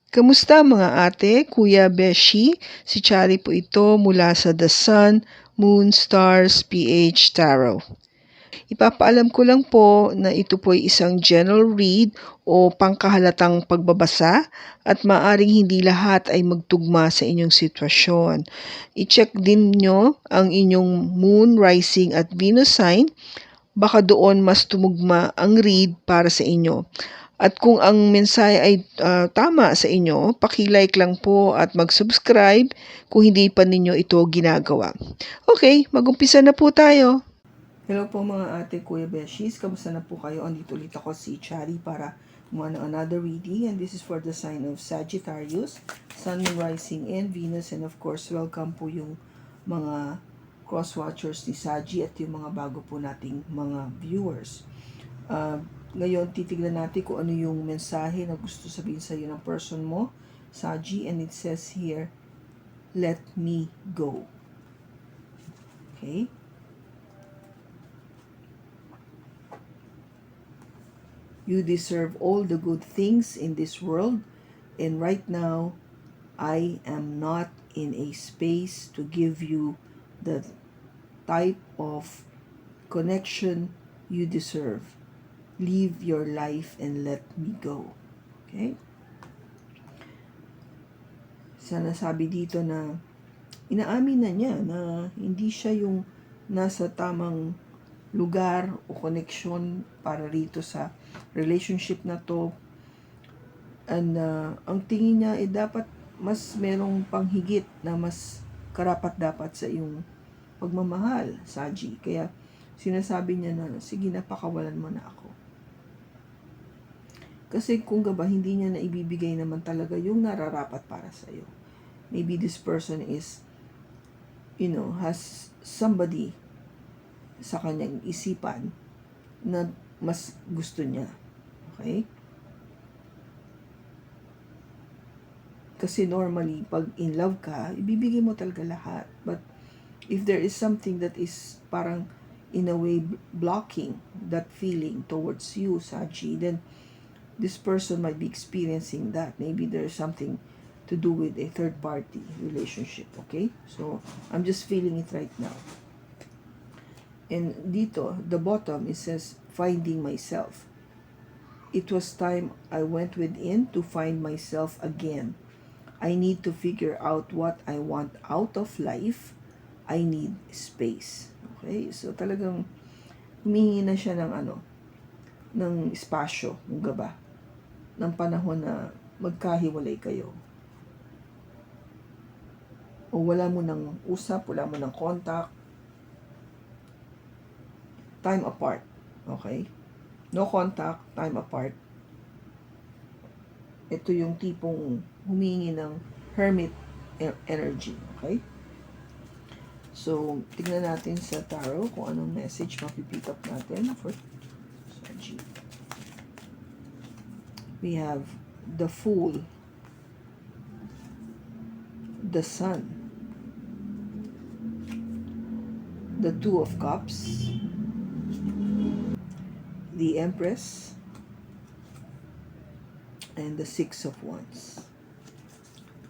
Kamusta mga ate, kuya, beshi? Si Chari po ito mula sa The Sun, Moon, Stars, PH Tarot. Ipapaalam ko lang po na ito po ay isang general read o pangkahalatang pagbabasa at maaring hindi lahat ay magtugma sa inyong sitwasyon. I-check din nyo ang inyong Moon, Rising at Venus sign. Baka doon mas tumugma ang read para sa inyo. At kung ang mensahe ay tama sa inyo, paki-like lang po at mag-subscribe kung hindi pa ninyo ito ginagawa. Okay, mag-umpisa na po tayo. Hello po mga ate, kuya, beshis. Kamusta na po kayo? Andito ulit ako si Chari para gumawa ng another reading. And this is for the sign of Sagittarius, Sun, Moon, Rising, and Venus. And of course, welcome po yung mga cross-watchers ni Saji at yung mga bago po nating mga viewers. Ngayon, titignan natin kung ano yung mensahe na gusto sabihin sa iyo ng person mo, Saji, and it says here, let me go. Okay? You deserve all the good things in this world, and right now, I am not in a space to give you the type of connection you deserve. Live your life and let me go. Okay? Sana sabi dito na inaamin na niya na hindi siya yung nasa tamang lugar o koneksyon para rito sa relationship na to. And ang tingin niya dapat mas merong panghigit na mas karapat-dapat sa iyong pagmamahal, Saji. Kaya sinasabi niya na, sige na, pakawalan mo na ako. Kasi kung gaba, hindi niya na ibibigay naman talaga yung nararapat para sa iyo. Maybe this person is, has somebody sa kanyang isipan na mas gusto niya. Okay? Kasi normally, pag in love ka, ibibigay mo talaga lahat. But if there is something that is parang in a way blocking that feeling towards you, Saji, then this person might be experiencing that. Maybe there's something to do with a third-party relationship, okay? So, I'm just feeling it right now. And dito, the bottom, it says, finding myself. It was time I went within to find myself again. I need to figure out what I want out of life. I need space. Okay? So, talagang humingi na siya ng espasyo, ng gaba, ng panahon na magkahiwalay kayo. O wala mo ng usap, wala mo ng contact. Time apart. Okay? No contact, time apart. Ito yung tipong humingi ng hermit energy. Okay? So, tignan natin sa tarot kung anong message mapipick up natin for Saji. We have the Fool, the Sun, the Two of Cups, the Empress, and the Six of Wands.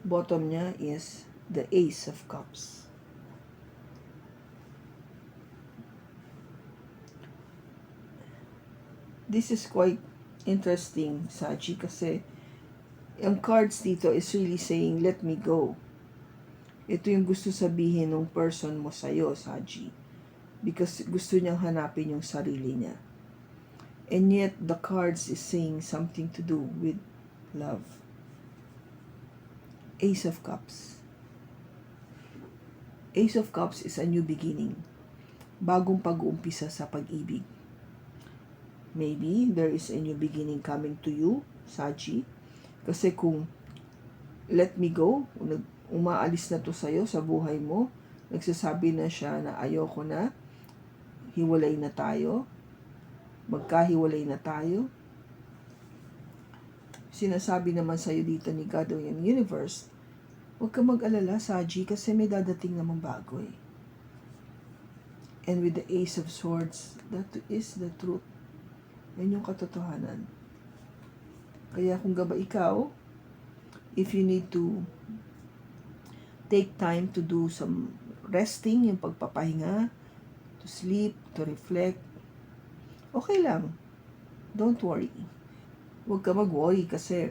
Bottom niya is the Ace of Cups. This is quite interesting, Saji, kasi yung cards dito is really saying, let me go. Ito yung gusto sabihin ng person mo sa'yo, Saji. Because gusto niyang hanapin yung sarili niya. And yet, the cards is saying something to do with love. Ace of Cups. Ace of Cups is a new beginning. Bagong pag-uumpisa sa pag-ibig. Maybe there is a new beginning coming to you, Saji. Kasi kung let me go, umaalis na to sa'yo sa buhay mo, nagsasabi na siya na ayoko na, hiwalay na tayo, magkahiwalay na tayo. Sinasabi naman sa'yo dito ni God o yung universe, huwag ka mag-alala, Saji, kasi may dadating naman bago eh. And with the Ace of Swords, that is the truth. Yan yung katotohanan. Kaya kung gaba ikaw, if you need to take time to do some resting, yung pagpapahinga, to sleep, to reflect, okay lang. Don't worry. Huwag ka mag-worry kasi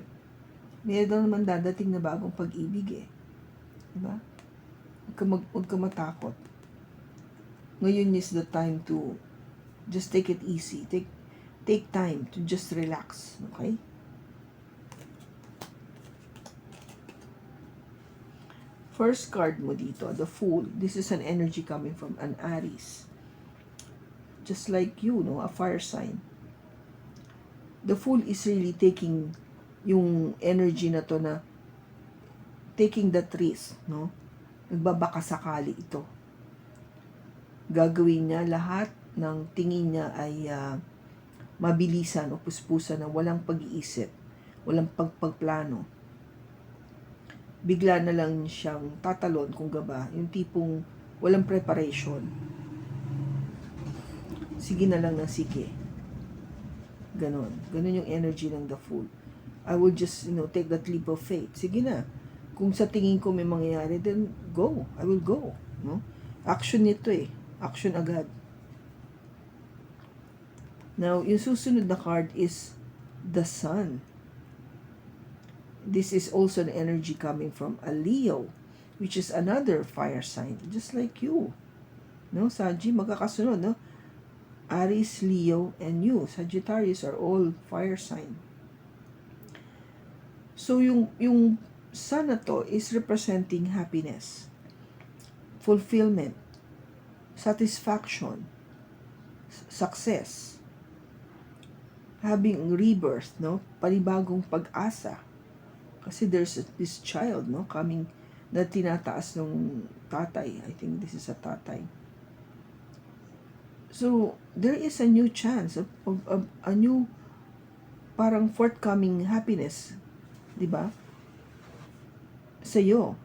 meron naman dadating na bagong pag-ibig eh. Diba? Huwag ka matakot. Ngayon is the time to just take it easy. Take time to just relax. Okay? First card mo dito, the Fool. This is an energy coming from an Aries. Just like you, no? A fire sign. The Fool is really taking yung energy na to na taking that risk, no? Nagbabakasakali ito. Gagawin niya lahat ng tingin niya ay mabilisan o puspusan na walang pag-iisip, walang pagpagplano. Bigla na lang siyang tatalon kung gaba, yung tipong walang preparation. Sige na lang ng sige. Ganon yung energy ng the Fool. I will just, take that leap of faith. Sige na. Kung sa tingin ko may mangyayari, then go. I will go. No? Action nito eh. Action agad. Now, yung susunod na card is the Sun. This is also an energy coming from a Leo, which is another fire sign, just like you. No, Saji, magkakasunod, no? Aries, Leo, and you, Sagittarius, are all fire sign. So, yung Sun na to is representing happiness, fulfillment, satisfaction, success, having rebirth, no? Panibagong pag-asa. Kasi there's this child, no, coming na tinataas ng tatay. I think this is a tatay. So, there is a new chance of a new parang forthcoming happiness, di ba? Sa'yo.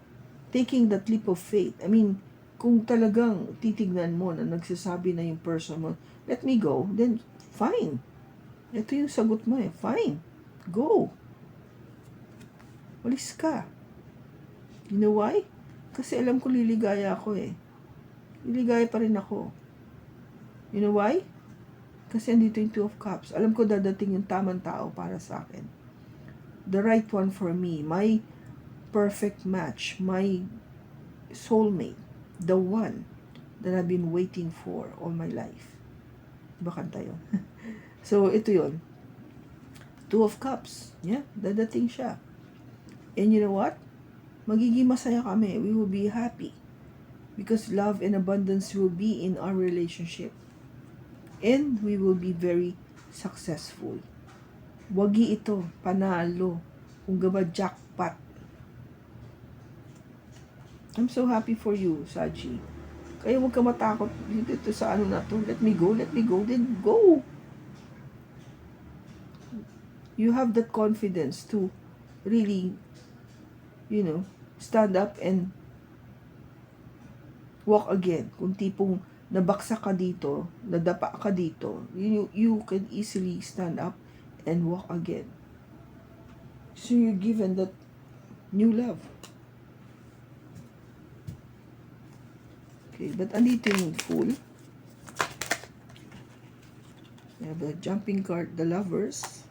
Taking that leap of faith. I mean, kung talagang titignan mo na nagsasabi na yung person mo, let me go, then fine. Ito yung sagot mo eh, fine. Go. Walis ka. You know why? Kasi alam ko liligaya ako eh. Liligaya pa rin ako. You know why? Kasi andito yung Two of Cups. Alam ko dadating yung tamang tao para sa akin. The right one for me. My perfect match. My soulmate. The one that I've been waiting for all my life. Diba kanta yun? So, ito yun. Two of Cups. Yeah, dadating siya. And you know what? Magiging masaya kami. We will be happy. Because love and abundance will be in our relationship. And we will be very successful. Wagi ito, panalo. Kung gaba jackpot. I'm so happy for you, Saji. Kaya huwag ka matakot dito sa ano na to. Let me go, then go. You have that confidence to really stand up and walk again. Kung tipong nabaksak ka dito, nadapa ka dito, you can easily stand up and walk again. So you're given that new love. Okay, but andito yung Fool. We have the jumping card, the Lovers.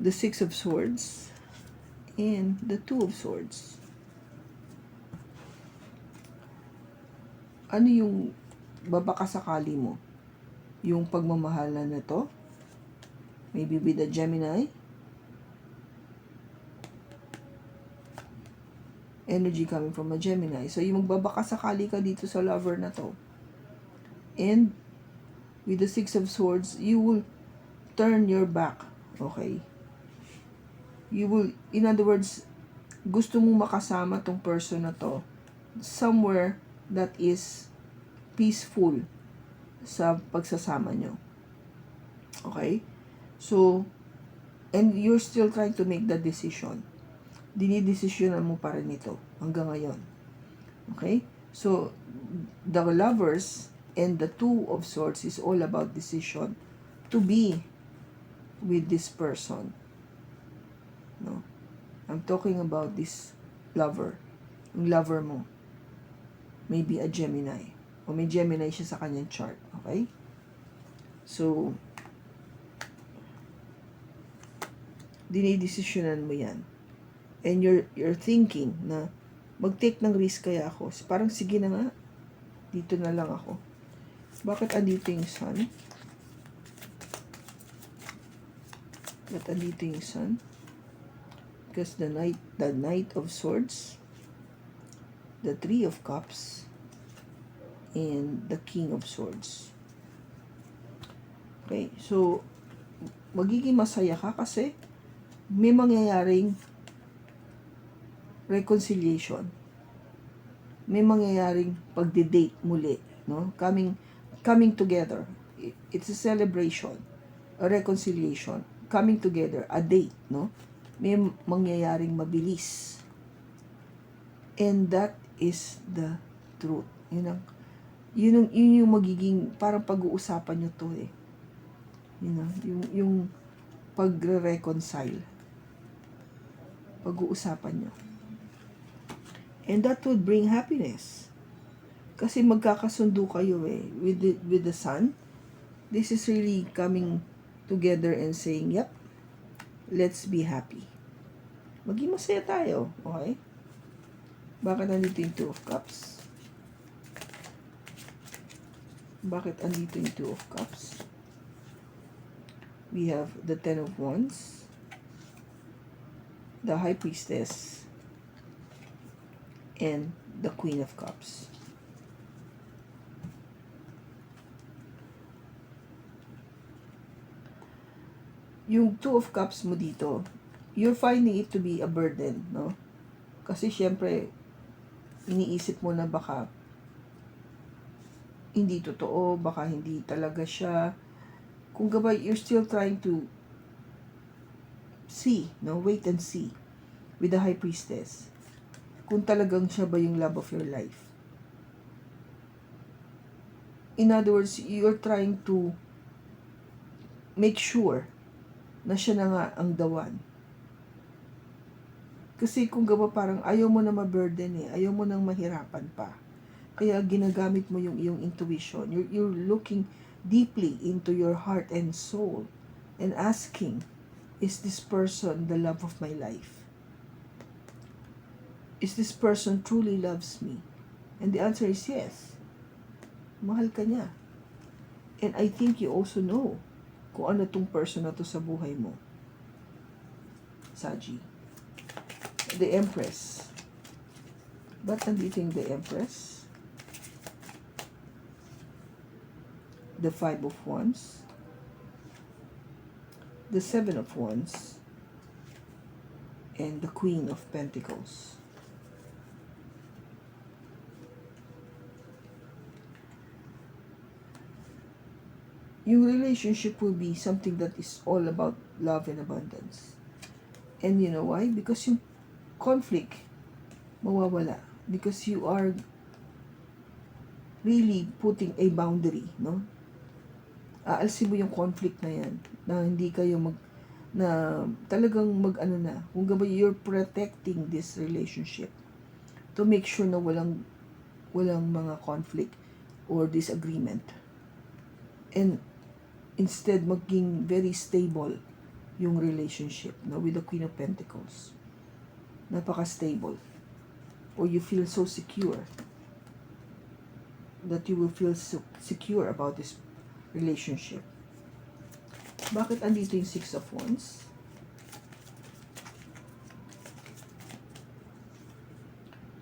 The Six of Swords, and the Two of Swords. Ano yung babakasakali mo? Yung pagmamahalan na to? Maybe with a Gemini? Energy coming from a Gemini. So, yung magbabakasakali ka dito sa lover na to. And, with the Six of Swords, you will turn your back. Okay? You will, in other words, gusto mong makasama tong person na to somewhere that is peaceful sa pagsasama nyo. Okay? So, and you're still trying to make that decision. Dinidesisyonan mo pa rin ito hanggang ngayon. Okay? So, the Lovers and the Two of Swords is all about decision to be with this person. No? I'm talking about this lover. Yung lover mo. Maybe a Gemini. O may Gemini siya sa kanyang chart. Okay? So, dinidesisyonan mo yan. And you're thinking na mag-take ng risk kaya ako. Parang sige na nga. Dito na lang ako. Bakit andito yung sun? Bakit andito yung sun? Because the Knight of Swords, the Three of Cups, and the King of Swords. Okay, so magiging masaya ka kasi may mangyayaring reconciliation. May mangyayaring pagde-date muli, no? Coming together. It's a celebration, a reconciliation, coming together, a date, no? May mangyayaring mabilis. And that is the truth. Yun yung magiging parang pag-uusapan nyo to eh. Yung pagre-reconcile. Pag-uusapan nyo. And that would bring happiness. Kasi magkakasundo kayo eh. With the sun. This is really coming together and saying, yep, let's be happy. Maging masaya tayo. Okay? Bakit andito yung Two of Cups? Bakit andito yung Two of Cups? We have the Ten of Wands, the High Priestess, and the Queen of Cups. Yung Two of Cups mo dito, you're finding it to be a burden, no? Kasi syempre, iniisip mo na baka hindi totoo, baka hindi talaga siya. Kung gabay, you're still trying to see, no? Wait and see with the High Priestess. Kung talagang siya ba yung love of your life. In other words, you're trying to make sure na siya na nga ang the one. Kasi kung gaba parang ayaw mo na ma-burden eh, ayaw mo nang mahirapan pa. Kaya ginagamit mo yung iyong intuition. You're looking deeply into your heart and soul and asking, is this person the love of my life? Is this person truly loves me? And the answer is yes. Mahal ka niya. And I think you also know kung ano tong person na to sa buhay mo. Saji. The Empress. Ba't nandito yung the Empress? The Five of Wands. The Seven of Wands. And the Queen of Pentacles. Yung relationship will be something that is all about love and abundance. And you know why? Because yung conflict mawawala. Because you are really putting a boundary, no? Aalsin mo yung conflict na yan. Na hindi kayo talagang ano na. Kung gabay, you're protecting this relationship. To make sure na walang mga conflict or disagreement. And instead, maging very stable yung relationship, no, with the Queen of Pentacles. Napaka-stable. Or you feel so secure that you will feel so secure about this relationship. Bakit andito yung Six of Wands?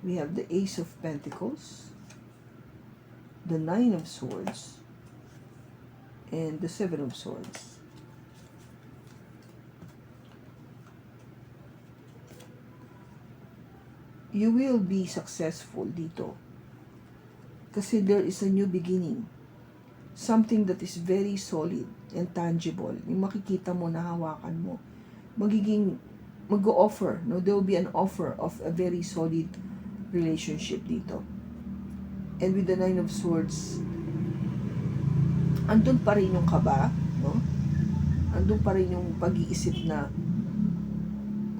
We have the Ace of Pentacles, the Nine of Swords, and the Seven of Swords. You will be successful dito. Kasi there is a new beginning. Something that is very solid and tangible. Yung makikita mo, nahawakan mo. Mag-o-offer. No? There will be an offer of a very solid relationship dito. And with the Nine of Swords, andun pa rin yung kaba, no? andun pa rin yung pag-iisip na,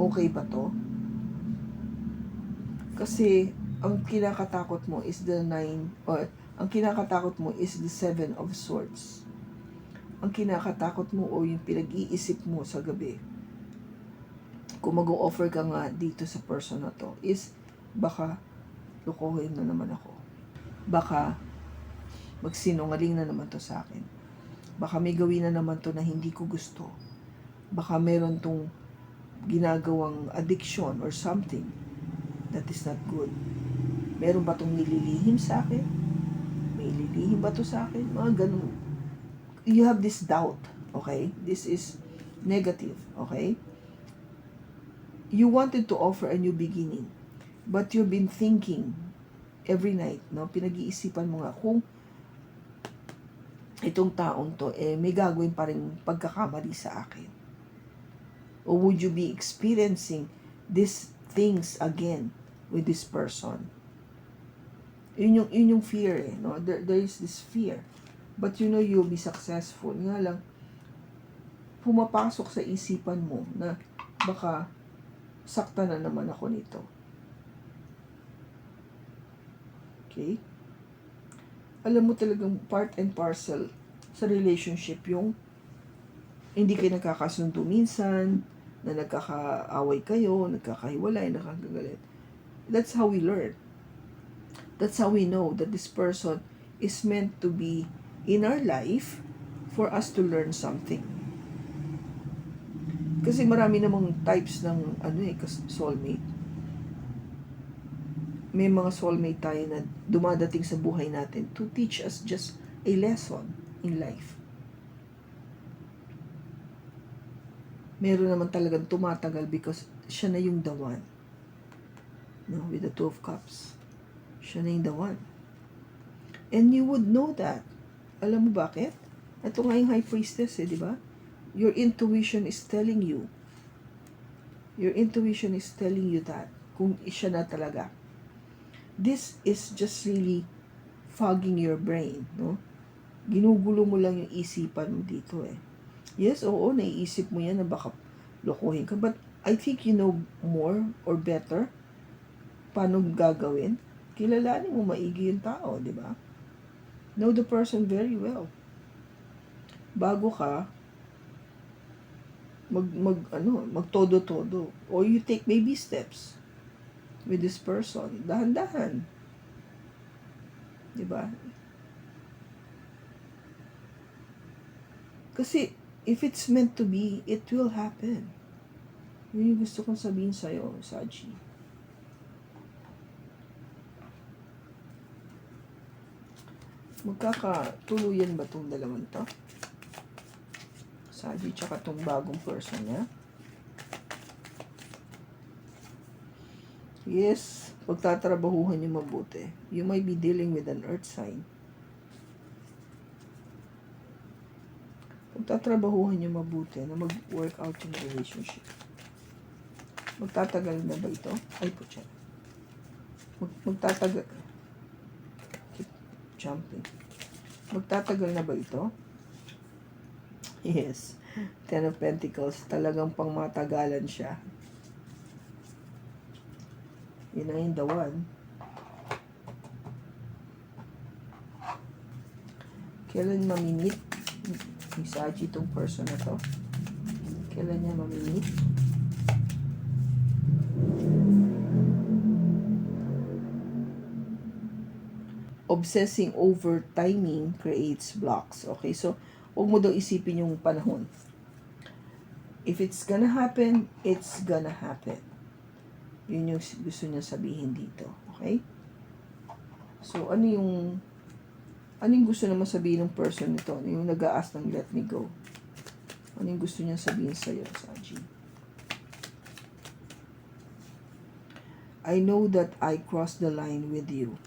okay ba to? Kasi, ang kinakatakot mo is the 9, or ang kinakatakot mo is the 7 of Swords. Ang kinakatakot mo o yung pinag-iisip mo sa gabi, kung mag-o-offer ka nga dito sa person na to, is baka lukuhin na naman ako. Baka magsinungaling na naman to sa akin. Baka may gawin na naman to na hindi ko gusto. Baka meron tong ginagawang addiction or something that is not good. Meron ba tong nililihim sa akin? May ililihim ba to sa akin? Mga ganun. You have this doubt, okay? This is negative, okay? You wanted to offer a new beginning, but you've been thinking every night, no? Pinag-iisipan mo nga kung itong taong to, may gagawin pa rin pagkakamali sa akin. Or would you be experiencing these things again with this person? Yun yung fear, no? There is this fear. But you know you'll be successful. Nga lang, pumapasok sa isipan mo na baka sakta na naman ako nito. Okay? Alam mo talagang part and parcel sa relationship yung hindi kayo nagkakasundo minsan, na nagkakaaway kayo, nagkakahiwalay, nakakagalit. That's how we learn. That's how we know that this person is meant to be in our life for us to learn something. Kasi marami namang types ng soulmate. May mga soulmate tayo na dumadating sa buhay natin to teach us just a lesson in life. Meron naman talagang tumatagal because siya na yung the one. No, with the 2 of Cups. Siya na yung the one. And you would know that. Alam mo bakit? Ito nga yung High Priestess, di ba? Your intuition is telling you. Your intuition is telling you that. Kung siya na talaga. This is just really fogging your brain, no? Ginugulo mo lang yung isipan mo dito Yes, oo, naiisip mo yan na baka lokohin ka. But I think you know more or better paano gagawin. Kilalanin mo maigi yung tao, di ba? Know the person very well. Bago ka magtodo-todo. Or you take baby steps with this person. Dahan-dahan. Diba? Kasi, if it's meant to be, it will happen. Yun yung gusto kong sabihin sa'yo, Saji. Magkakatuluyan ba itong dalawang to? Saji, tsaka itong bagong person niya. Yes, pagtatrabahuhan niyo mabuti. You might be dealing with an earth sign. Pagtatrabahuhan niyo mabuti na mag-work out yung relationship. Magtatagal na ba ito? Ay po siya. Magtatagal. Keep jumping. Magtatagal na ba ito? Yes. 10 of Pentacles. Talagang pangmatagalan siya. Yun na yung the one. Kailan mamimit ni Saji itong person na to? Kailan niya mamimit? Obsessing over timing creates blocks. Okay, so huwag mo daw isipin yung panahon. If it's gonna happen, it's gonna happen. Yun yung gusto niya sabihin dito. Okay? So, ano yung gusto naman sabihin ng person nito? Ano yung nag-aas ng let me go? Ano yung gusto niya sabihin sa'yo, Saji? I know that I crossed the line with you.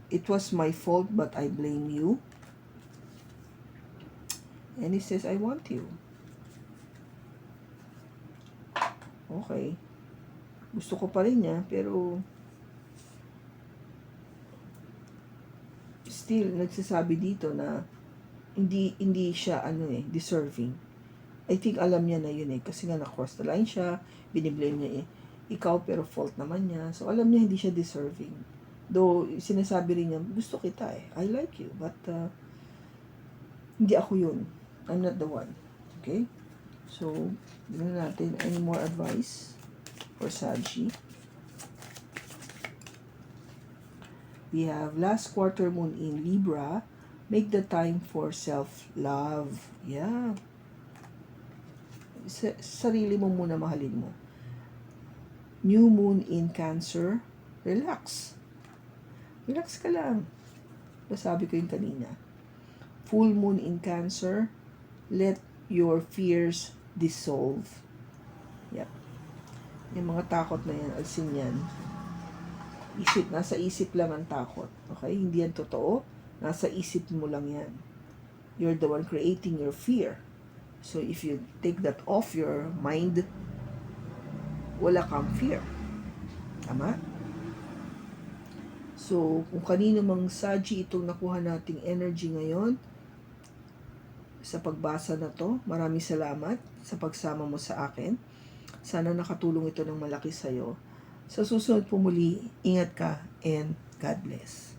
It was my fault, but I blame you. And he says, I want you. Okay. Gusto ko pa rin niya, pero still, nagsasabi dito na hindi siya deserving. I think alam niya na yun kasi nga na-cross the line siya, biniblame niya ikaw pero fault naman niya. So alam niya hindi siya deserving. Though sinasabi rin niya, gusto kita I like you, but hindi ako yun. I'm not the one. Okay? So, ganoon natin. Any more advice for Saji? We have last quarter moon in Libra. Make the time for self-love. Yeah. Sarili mo muna mahalin mo. New moon in Cancer. Relax. Relax ka lang. Sabi ko yung kanina. Full moon in Cancer. Let your fears dissolve. Yep. Yung mga takot na yan, alsin yan. Nasa isip lang ang takot. Okay? Hindi yan totoo. Nasa isip mo lang yan. You're the one creating your fear. So, if you take that off your mind, wala kang fear. Tama? So, kung kanino mang Saji itong nakuha nating energy ngayon, sa pagbasa na to, maraming salamat sa pagsama mo sa akin. Sana nakatulong ito ng malaki sa'yo. Sa susunod po muli, ingat ka and God bless.